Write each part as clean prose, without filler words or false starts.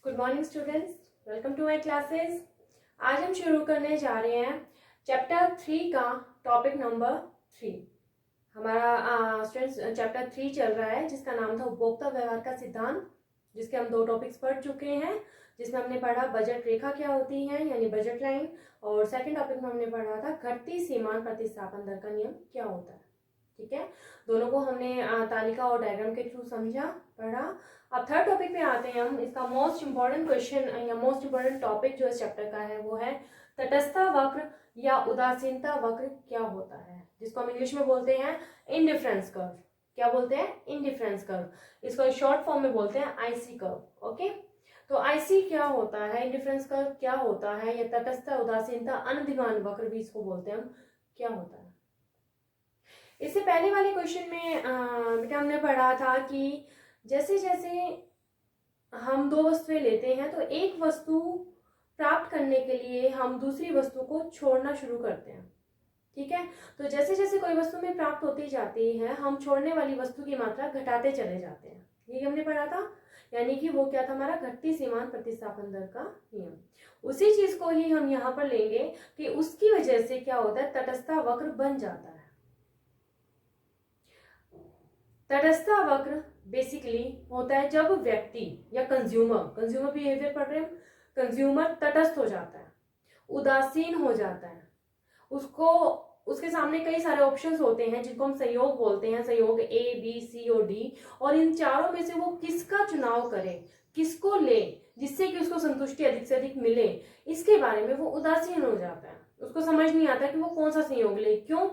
Good morning students, welcome to my classes. आज हम शुरू करने जा रहे हैं चैप्टर 3 का टॉपिक नंबर 3। हमारा स्टूडेंट्स चैप्टर 3 चल रहा है जिसका नाम था उपभोक्ता व्यवहार का सिद्धांत, जिसके हम 2 टॉपिक्स पढ़ चुके हैं। जिसमें हमने पढ़ा बजट रेखा क्या होती है यानी बजट लाइन, और सेकंड टॉपिक में हमने पढ़ा था घटती सीमांत प्रतिस्थापन दर का नियम क्या होता है। ठीक है, दोनों को हमने तालिका और डायग्राम के थ्रू समझा पढ़ा। अब थर्ड टॉपिक पे आते हैं हम। इसका मोस्ट इंपॉर्टेंट क्वेश्चन या मोस्ट इंपॉर्टेंट टॉपिक जो इस चैप्टर का है वो है तटस्थता वक्र या उदासीनता वक्र क्या होता है, जिसको हम इंग्लिश में बोलते हैं इंडिफरेंस कर्व। क्या बोलते हैं? Indifference curve. इसको शॉर्ट फॉर्म में बोलते हैं आईसी कर्व। ओके, तो आईसी क्या होता है, इंडिफरेंस कर्व क्या होता है, या तटस्थता उदासीनता अनधिमान वक्र भी इसको बोलते हैं हम, क्या होता है। इससे पहले वाले क्वेश्चन में बेटा हमने पढ़ा था कि जैसे जैसे हम 2 वस्तुएं लेते हैं तो एक वस्तु प्राप्त करने के लिए हम दूसरी वस्तु को छोड़ना शुरू करते हैं। ठीक है, तो जैसे जैसे कोई वस्तु में प्राप्त होती जाती है हम छोड़ने वाली वस्तु की मात्रा घटाते चले जाते हैं। ये हमने पढ़ा था, यानी कि वो क्या था हमारा घटती सीमांत प्रतिस्थापन दर का नियम। उसी चीज को ही हम यहाँ पर लेंगे कि उसकी वजह से क्या होता है, तटस्थता वक्र बन जाता है। तटस्थता वक्र बेसिकली होता है जब व्यक्ति या कंज्यूमर बिहेवियर पढ़ रहे हैं, कंज्यूमर तटस्थ हो जाता है, उदासीन हो जाता है। उसके सामने कई सारे ऑप्शंस होते हैं जिनको हम संयोग बोलते हैं, संयोग ए बी सी और डी, और इन चारों में से वो किसका चुनाव करे, किसको ले जिससे कि उसको संतुष्टि अधिक से अधिक मिले, इसके बारे में वो उदासीन हो जाता है। उसको समझ नहीं आता कि वो कौन सा संयोग ले। क्यों?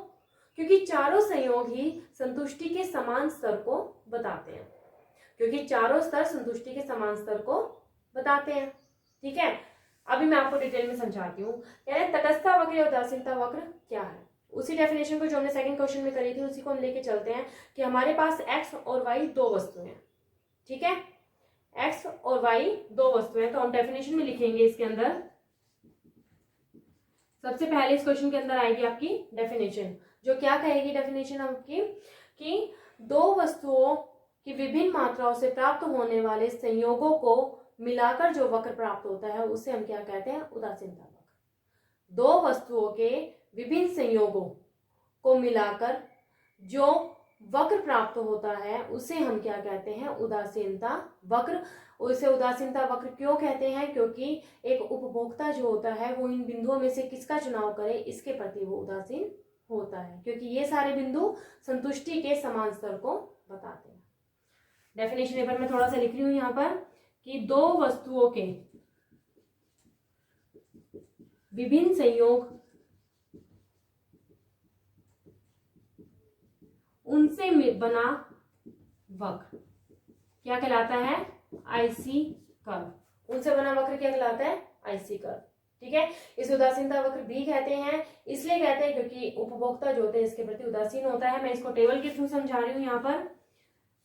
क्योंकि चारों संयोग ही संतुष्टि के समान स्तर को बताते हैं। ठीक है, अभी मैं आपको डिटेल में समझाती हूँ। यानी तटस्थता वक्र या उदासीनता वक्र क्या है, उसी डेफिनेशन को जो हमने सेकंड क्वेश्चन में करी थी उसी को हम लेके चलते हैं कि हमारे पास एक्स और वाई 2 वस्तुएं हैं। ठीक है, एक्स और वाई 2 वस्तुएं, तो हम डेफिनेशन में लिखेंगे इसके अंदर। सबसे पहले इस क्वेश्चन के अंदर आएगी आपकी डेफिनेशन, जो क्या कहेगी डेफिनेशन आपकी कि 2 वस्तुओं की विभिन्न मात्राओं से प्राप्त होने वाले संयोगों को मिलाकर जो वक्र प्राप्त होता है उसे हम क्या कहते हैं, उदासीनता वक्र। 2 वस्तुओं के विभिन्न संयोगों को मिलाकर जो वक्र प्राप्त होता है उसे हम क्या कहते हैं, उदासीनता वक्र। उसे उदासीनता वक्र क्यों कहते हैं? क्योंकि एक उपभोक्ता जो होता है वो इन बिंदुओं में से किसका चुनाव करे इसके प्रति वो उदासीन होता है, क्योंकि ये सारे बिंदु संतुष्टि के समान स्तर को बताते हैं। डेफिनेशन पेपर में थोड़ा सा लिख रही हूं यहाँ पर कि 2 वस्तुओं के विभिन्न संयोग उनसे बना वक्र क्या कहलाता है, आईसी कर्व। उनसे बना वक्र क्या कहलाता है, आईसी कर्व। ठीक है, इस उदासीनता वक्र भी कहते हैं, इसलिए कहते हैं क्योंकि उपभोक्ता जो होते हैं इसके प्रति उदासीन होता है। मैं इसको टेबल के थ्रू समझा रही हूँ यहाँ पर।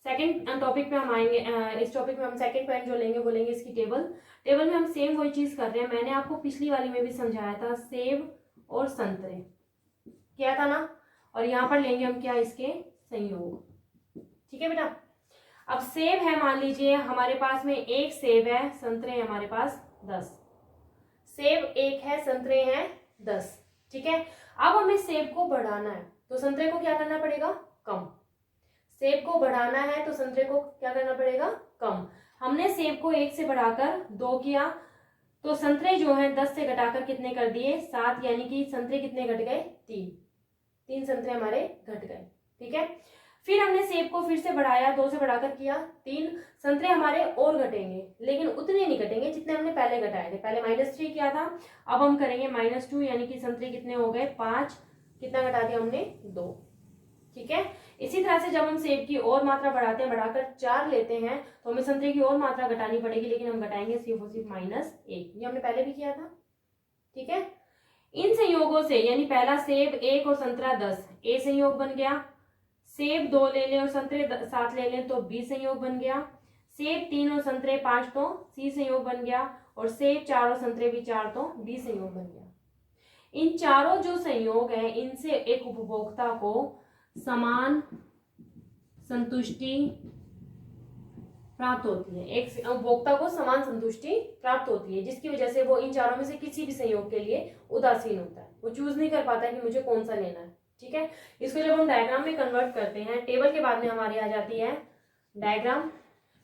सेकंड टॉपिक पे हम आएंगे, इस टॉपिक में हम सेकंड पॉइंट जो लेंगे वो लेंगे इसकी टेबल में हम सेम वही चीज कर रहे हैं। मैंने आपको पिछली वाली में भी समझाया था, सेब और संतरे क्या था ना, और यहाँ पर लेंगे हम क्या, इसके संयोग। ठीक है बेटा, अब सेब है, मान लीजिए हमारे पास में 1 सेब है, संतरे हैं हमारे पास 10। सेब 1 है, संतरे हैं 10। ठीक है, अब हमें सेब को बढ़ाना है तो संतरे को क्या करना पड़ेगा, कम। सेब को बढ़ाना है तो संतरे को क्या करना पड़ेगा, कम। हमने सेब को 1 से बढ़ाकर 2 किया तो संतरे जो है 10 से घटाकर कितने कर दिए, 7, यानी कि संतरे कितने घट गए, 3 संतरे हमारे घट गए। ठीक है, फिर हमने सेब को फिर से बढ़ाया, 2 से बढ़ाकर किया 3, संतरे हमारे और घटेंगे लेकिन उतने नहीं घटेंगे जितने हमने पहले घटाए थे। पहले -3 किया था, अब हम करेंगे -2, यानी कि संतरे कितने हो गए, 5। कितना घटा दिया हमने, 2। ठीक है, इसी तरह से जब हम सेब की और मात्रा बढ़ाते हैं, बढ़ाकर 4 लेते हैं तो हमें संतरे की और मात्रा घटानी पड़ेगी, लेकिन हम घटाएंगे सिर्फ और सिर्फ -1। ये हमने पहले भी किया था। ठीक है, इन संयोगों से, यानी पहला सेब 1 और संतरा 10, ए संयोग बन गया। सेब 2 ले लें और संतरे 7 ले लें तो बी संयोग बन गया। सेब 3 और संतरे 5 तो सी संयोग बन गया, और सेब 4 और संतरे भी 4 तो बी संयोग बन गया। इन चारों जो संयोग है इनसे एक उपभोक्ता को समान संतुष्टि प्राप्त होती है, एक उपभोक्ता को समान संतुष्टि प्राप्त होती है, जिसकी वजह से वो इन चारों में से किसी भी संयोग के लिए उदासीन होता है, वो चूज नहीं कर पाता कि मुझे कौन सा लेना है। ठीक है, इसको जब हम डायग्राम में कन्वर्ट करते हैं, टेबल के बाद में हमारी आ जाती है डायग्राम।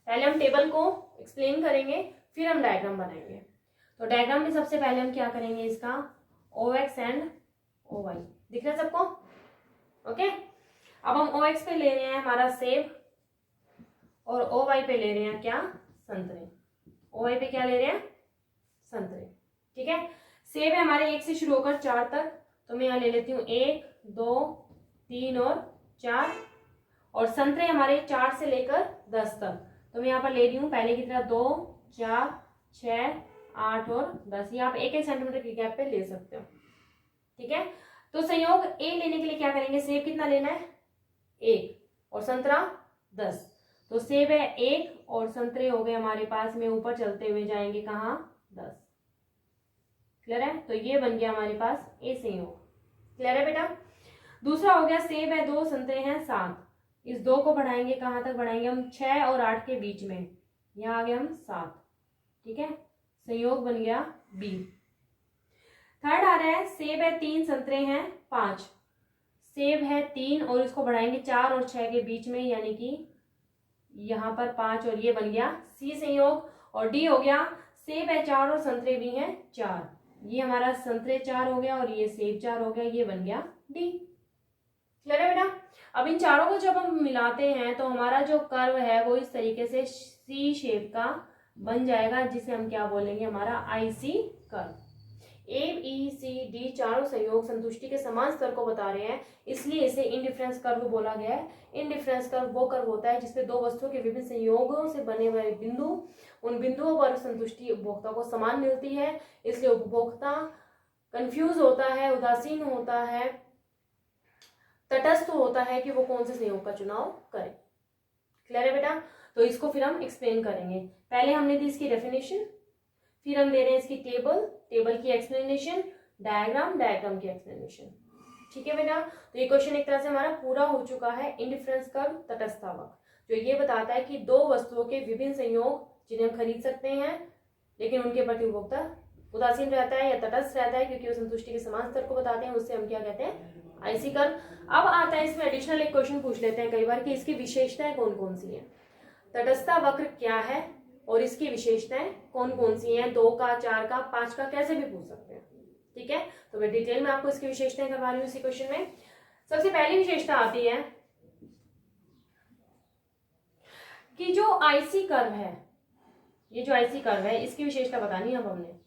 पहले हम टेबल को एक्सप्लेन करेंगे, फिर हम डायग्राम बनाएंगे। तो डायग्राम में सबसे पहले हम क्या करेंगे, इसका OX एंड OY दिख रहा है सबको? ओके, अब हम OX पे ले रहे हैं हमारा सेब और OY पे ले रहे हैं क्या, संतरे। OY पे क्या ले रहे हैं, संतरे। ठीक है, सेब है हमारे 1 से शुरू होकर 4 तक, तो मैं यहाँ ले लेती हूँ 1 2 3 और 4, और संतरे हमारे 4 से लेकर 10 तक, तो मैं यहाँ पर ले रही हूँ पहले की तरह 2 4 6 8 और 10। ये आप 1-1 सेंटीमीटर की गैप पे ले सकते हो। ठीक है, तो संयोग ए लेने के लिए क्या करेंगे, सेब कितना लेना है, 1 और संतरा 10। तो सेब है 1 और संतरे हो गए हमारे पास में, ऊपर चलते हुए जाएंगे कहाँ, 10। क्लियर है? तो ये बन गया हमारे पास ए संयोग। क्लियर है बेटा? दूसरा हो गया सेब है 2, संतरे हैं 7। इस 2 को बढ़ाएंगे, कहाँ तक बढ़ाएंगे हम, 6 और 8 के बीच में, यहाँ आ गए हम 7। ठीक है, संयोग बन गया बी। थर्ड आ रहा है सेब है 3, संतरे हैं 5। सेब है 3 और इसको बढ़ाएंगे 4 और 6 के बीच में, यानी कि यहाँ पर 5, और ये बन गया सी संयोग। और डी हो गया सेब है 4 और संतरे भी हैं 4, ये हमारा संतरे 4 हो गया और ये सेब 4 हो गया, ये बन गया डी। क्लियर है बेटा? अब इन चारों को जब हम मिलाते हैं तो हमारा जो कर्व है वो इस तरीके से सी शेप का बन जाएगा, जिसे हम क्या बोलेंगे, हमारा IC कर्व। ABCD चारों संयोग संतुष्टि के समान स्तर को बता रहे हैं, इसलिए इसे इंडिफरेंस कर्व बोला गया है। इंडिफरेंस कर्व वो कर्व होता है जिसपे दो वस्तुओं के विभिन्न संयोगों से बने हुए बिंदु, उन बिंदुओं पर संतुष्टि उपभोक्ता को समान मिलती है, इसलिए उपभोक्ता कंफ्यूज होता है, उदासीन होता है, तटस्थ होता है कि वो कौन से संयोग का चुनाव करे। क्लियर है बेटा? तो इसको फिर हम एक्सप्लेन करेंगे। पहले हमने दी इसकी डेफिनेशन, फिर हम दे रहे हैं इसकी टेबल की एक्सप्लेनेशन, डायग्राम की एक्सप्लेनेशन। ठीक है बेटा? तो ये क्वेश्चन एक तरह से हमारा पूरा हो चुका है। इंडिफरेंस कर्व, तटस्थावक, जो ये बताता है कि दो वस्तुओं के विभिन्न संयोग जिन्हें हम खरीद सकते हैं, लेकिन उनके प्रति उपभोक्ता उदासीन रहता है या तटस्थ रहता है, क्योंकि वो संतुष्टि के समान स्तर को बताते हैं, उससे हम क्या कहते हैं, IC कर्व। अब आता है इसमें एडिशनल एक क्वेश्चन पूछ लेते हैं कई बार कि इसकी विशेषताएं कौन कौन सी है। तटस्थता वक्र क्या है और इसकी विशेषताएं कौन कौन सी हैं, 2 का, 4 का, 5 का, कैसे भी पूछ सकते हैं। ठीक है, तो मैं डिटेल में आपको इसकी विशेषताएं करवा रही हूँ इसी क्वेश्चन में। सबसे पहली विशेषता आती है कि जो IC कर्व है, ये जो IC कर्व है इसकी विशेषता बतानी है अब हमने।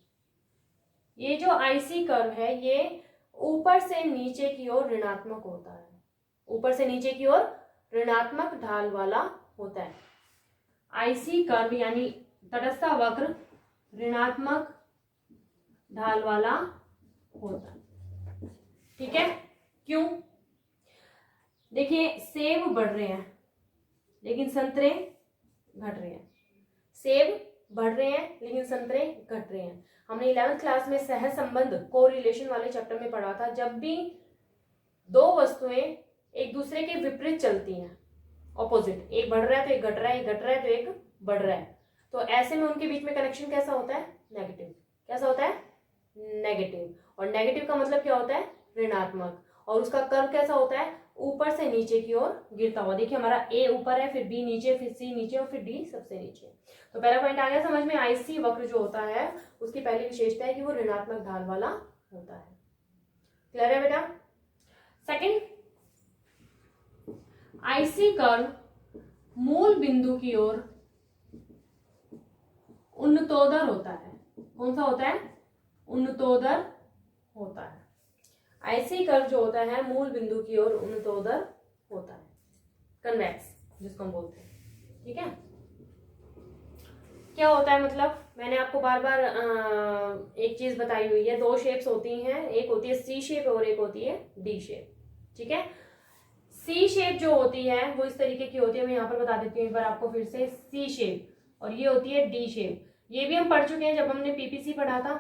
ये जो IC कर्व है ये ऊपर से नीचे की ओर ऋणात्मक होता है, ऊपर से नीचे की ओर ऋणात्मक ढाल वाला होता है। IC कर्व यानी तटस्थ वक्र ऋणात्मक ढाल वाला होता है। ठीक है, क्यों? देखिए, सेब बढ़ रहे हैं लेकिन संतरे घट रहे हैं, सेब बढ़ रहे हैं लेकिन संतरे घट रहे हैं। हमने 11th क्लास में सह संबंध कोरिलेशन वाले चैप्टर में पढ़ा था, जब भी दो वस्तुएं एक दूसरे के विपरीत चलती हैं, ऑपोजिट, एक बढ़ रहा है तो एक घट रहा है, एक घट रहा है तो एक बढ़ रहा है, तो ऐसे में उनके बीच में कनेक्शन कैसा होता है, नेगेटिव। कैसा होता है, नेगेटिव। और नेगेटिव का मतलब क्या होता है, ऋणात्मक। और उसका कर्व कैसा होता है, ऊपर से नीचे की ओर गिरता हुआ। देखिए, हमारा ए ऊपर है, फिर बी नीचे, फिर सी नीचे और फिर डी सबसे नीचे। तो पहला पॉइंट आ गया समझ में। IC वक्र जो होता है उसकी पहली विशेषता है कि वो ऋणात्मक ढाल वाला होता है। क्लियर है बेटा? सेकंड, IC कर्व मूल बिंदु की ओर उन्नतोदर होता है। कौन सा होता है, उन्नतोदर होता है। IC कर्व जो होता है मूल बिंदु की ओर उन्नतोदर होता है, कन्वेक्स जिसको हम बोलते हैं। ठीक है, क्या होता है मतलब, मैंने आपको बार बार एक चीज बताई हुई है, 2 शेप्स होती हैं, एक होती है C शेप और एक होती है D शेप। ठीक है, C शेप जो होती है वो इस तरीके की होती है, मैं यहाँ पर बता देती हूँ एक बार आपको फिर से। C शेप, और ये होती है D शेप। ये भी हम पढ़ चुके हैं जब हमने PPC पढ़ा था,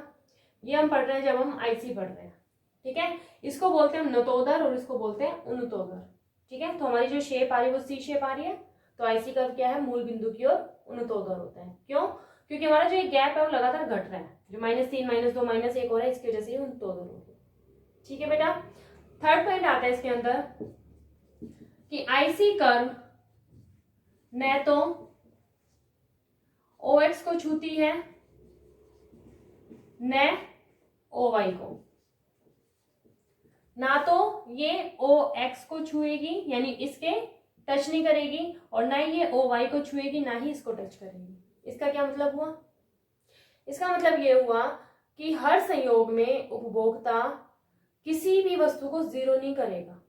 ये हम पढ़ रहे हैं जब हम IC पढ़ रहे हैं। ठीक है, इसको बोलते हैं नतोदर और इसको बोलते हैं उन्नतोदर। ठीक है, तो हमारी जो शेप आ रही है वो C शेप आ रही है, तो आईसी कर्व क्या है, मूल बिंदु की ओर उन्नतोदर होता है। क्यों? क्योंकि हमारा जो ये गैप है वो लगातार घट रहा है, जो -3 -2 -1 हो रहा है, इसकी वजह से ये उन्नतोदर हो गया। ठीक है बेटा। थर्ड पॉइंट आता है इसके अंदर कि आईसी कर्व न तो OX को छूती है न OY को, ना तो ये OX को छुएगी यानी इसके टच नहीं करेगी, और ना ये OY को छुएगी, ना ही इसको टच करेगी। इसका क्या मतलब हुआ? इसका मतलब ये हुआ कि हर संयोग में उपभोक्ता किसी भी वस्तु को जीरो नहीं करेगा,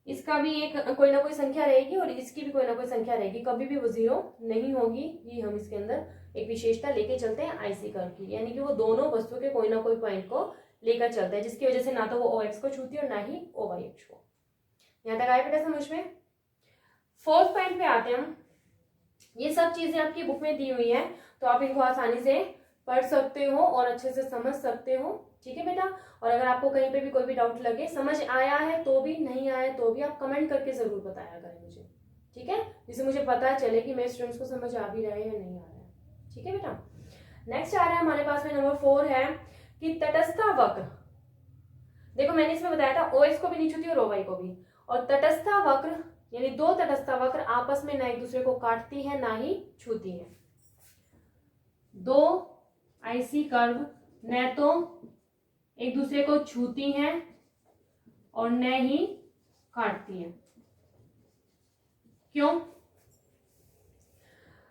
इसका भी एक कोई ना कोई संख्या रहेगी और इसकी भी कोई ना कोई संख्या रहेगी, कभी भी वो जीरो नहीं होगी। ये हम इसके अंदर एक विशेषता लेके चलते हैं आईसी कर्व की, यानी कि वो दोनों वस्तु के कोई ना कोई पॉइंट को लेकर चलता है, जिसकी वजह से ना तो वो OX को छूती है और ना ही OYX को। यहां तक आए बेटा समझ में? फोर्थ पॉइंट पे आते हैं हम। ये सब चीजें आपकी बुक में दी हुई है, तो आप इनको आसानी से पढ़ सकते हो और अच्छे से समझ सकते हो। ठीक है बेटा। और अगर आपको कहीं पे भी कोई भी डाउट लगे, समझ आया है तो भी, नहीं आया तो भी, आप कमेंट करके जरूर बताया करें मुझे। ठीक है, जिससे मुझे पता चले कि मेरे स्टूडेंट्स को समझ आ भी रहा है या नहीं आ रहा है। ठीक है बेटा। नेक्स्ट आ रहा है हमारे पास में नंबर 4 है कि तटस्था वक्र। देखो मैंने इसमें बताया था OX को भी नहीं छूती और OY को भी, और तटस्था वक्र यानी दो तटस्था वक्र आपस में ना एक दूसरे को काटती है ना ही छूती है। दो आईसी कर्व न तो एक दूसरे को छूती हैं और न ही काटती हैं। क्यों?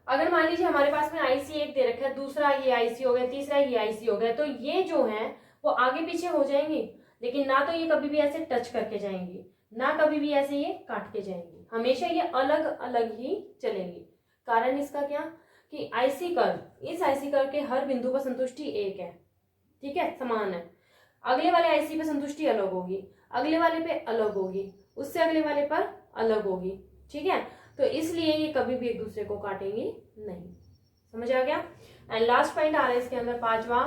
अगर मान लीजिए हमारे पास में आईसी एक दे रखा है, दूसरा ये आईसी हो गया, तीसरा ये आईसी हो गया, तो ये जो है वो आगे पीछे हो जाएंगे, लेकिन ना तो ये कभी भी ऐसे टच करके जाएंगी, ना कभी भी ऐसे ये काट के जाएंगी, हमेशा ये अलग अलग ही चलेंगी। कारण इसका क्या कि आईसी कर्व, इस आईसी कर्व के हर बिंदु पर संतुष्टि एक है। ठीक है, समान है। अगले वाले आईसी पे संतुष्टि अलग होगी, अगले वाले पे अलग होगी, उससे अगले वाले पर अलग होगी। ठीक है, तो इसलिए ये कभी भी एक दूसरे को काटेंगे नहीं। समझ आ गया? एंड लास्ट पॉइंट आ रहा है इसके अंदर पांचवा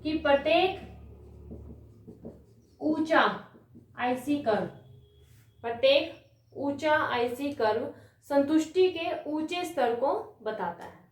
कि प्रत्येक ऊंचा आईसी कर्व, प्रत्येक ऊंचा आईसी कर्व संतुष्टि के ऊंचे स्तर को बताता है।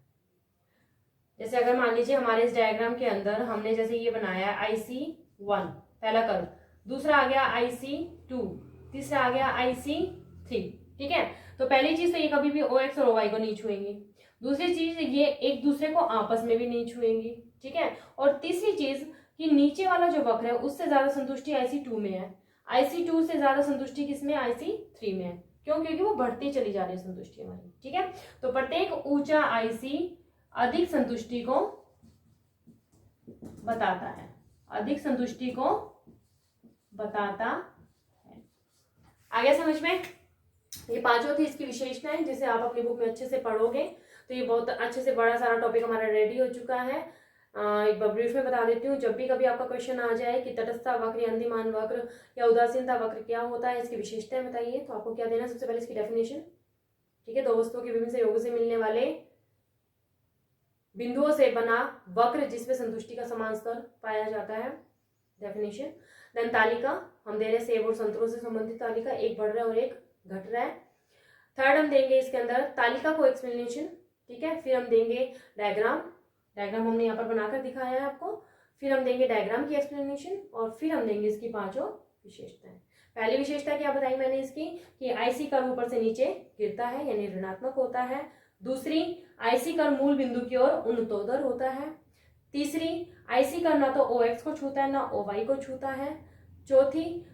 जैसे अगर मान लीजिए हमारे इस डायग्राम के अंदर हमने जैसे ये बनाया है IC1 पहला कर्व, दूसरा आ गया IC2, तीसरा आ गया IC3। ठीक है, तो पहली चीज तो ये कभी भी OX और OY को नहीं छुएंगी, दूसरी चीज ये एक दूसरे को आपस में भी नहीं छुएंगी। ठीक है, और तीसरी चीज कि नीचे वाला जो वक्र है उससे ज्यादा संतुष्टि IC2 में है, IC2 से ज्यादा संतुष्टि किसमें, IC3 में है। क्यों? क्योंकि वो बढ़ती चली जा रही है संतुष्टि हमारी। ठीक है, तो प्रत्येक ऊंचा आईसी अधिक संतुष्टि को बताता है, अधिक संतुष्टि को बताता है। आ गया समझ में? ये पांचों थी इसकी विशेषताएं, जिसे आप अपनी बुक में अच्छे से पढ़ोगे तो ये बहुत अच्छे से बड़ा सारा टॉपिक हमारा रेडी हो चुका है। एक बार ब्रीफ में बता देती हूँ, जब भी कभी आपका क्वेश्चन आ जाए कि तटस्थता वक्र या अंतिमान वक्र या उदासीनता वक्र क्या होता है, इसकी विशेषताएं बताइए, तो आपको क्या देना, सबसे पहले इसकी डेफिनेशन। ठीक है, दो वस्तुओं के विभिन्न संयोगों से मिलने वाले बिंदुओं से बना वक्र जिसमें संतुष्टि का समान स्तर पाया जाता है, डेफिनेशन। देन तालिका हम दे रहे हैं सेब और संतरों से संबंधित तालिका, एक बढ़ रहा है और एक घट रहा है। थर्ड हम देंगे इसके अंदर तालिका को एक्सप्लेनेशन। ठीक है, फिर हम देंगे डायग्राम, डायग्राम हमने यहाँ पर बनाकर दिखाया है आपको, फिर हम देंगे डायग्राम की एक्सप्लेनेशन, और फिर हम देंगे इसकी पांचों विशेषताएं। पहली विशेषता क्या बताई मैंने इसकी कि आईसी कर्व ऊपर से नीचे गिरता है यानी ऋणात्मक होता है। दूसरी, आईसी कर्व मूल बिंदु की ओर उन्नतोदर होता है। तीसरी, आईसी कर्व ना तो OX को छूता है ना OY को छूता है। चौथी,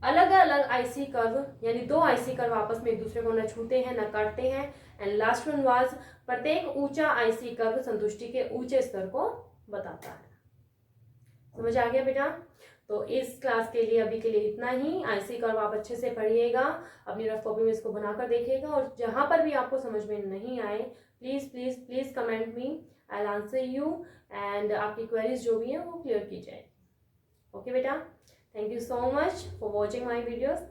अलग अलग आईसी कर्व यानी दो आईसी कर्व आपस में एक दूसरे को न छूते हैं न काटते हैं। एंड लास्ट वन वाज प्रत्येक ऊंचा आईसी कर्व संतुष्टि के ऊंचे स्तर को बताता है। समझ आ गया बेटा? तो इस क्लास के लिए अभी के लिए इतना ही। आईसी कर्व आप अच्छे से पढ़िएगा, अपनी रफ कॉपी में इसको बनाकर देखिएगा, और जहां पर भी आपको समझ में नहीं आए please please please comment me, I will answer you, and आपकी क्वेरीज जो भी है वो क्लियर की जाए। ओके बेटा, thank you so much for watching my videos.